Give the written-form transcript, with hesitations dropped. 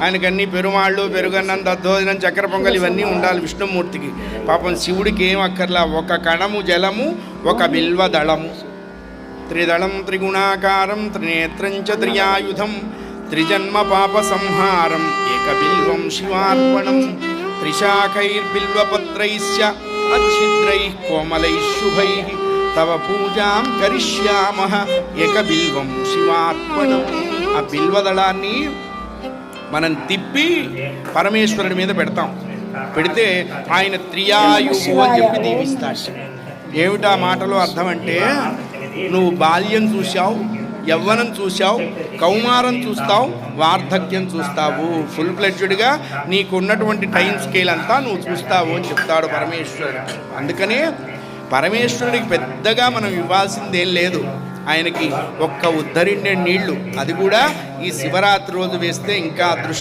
ఆయనకన్నీ పెరుమాళ్ళు, పెరుగన్నం, దద్దోజనం, చక్కెర పొంగల్ ఇవన్నీ ఉండాలి విష్ణుమూర్తికి. పాపం శివుడికి ఏం అక్కర్లా, ఒక కణము జలము, ఒక బిల్వదళము. త్రిదళం త్రిగుణాకారం త్రినేత్రం చ త్రియాయుధం త్రిజన్మ పాప సంహారం ఏకబిల్వం శివార్పణం త్రిశాఖైర్బిల్వపత్రైశ్చ అచ్ఛిద్రైః కోమలైః శుభైః తవ పూజాం కరిష్యామః ఏకబిల్వం శివార్పణం. ఆ బిల్వదళాన్ని మనం తిప్పి పరమేశ్వరుడి మీద పెడతాం. పెడితే ఆయన త్రియాయువు అని చెప్పి దీవిస్తాడు. ఏమిటా మాటలో అర్థం అంటే, నువ్వు బాల్యం చూశావు, యవ్వనం చూశావు, కౌమారం చూస్తావు, వార్ధక్యం చూస్తావు. ఫుల్ ఫ్లెడ్జ్డ్గా నీకున్నటువంటి టైం స్కేల్ అంతా నువ్వు చూస్తావు అని చెప్తాడు పరమేశ్వరుడు. అందుకనే పరమేశ్వరుడికి పెద్దగా మనం ఇవ్వాల్సిందేం లేదు. ఆయనకి ఒక్క ఉద్ధరిండే నీళ్లు, అది కూడా ఈ శివరాత్రి రోజు వేస్తే ఇంకా అదృష్టం.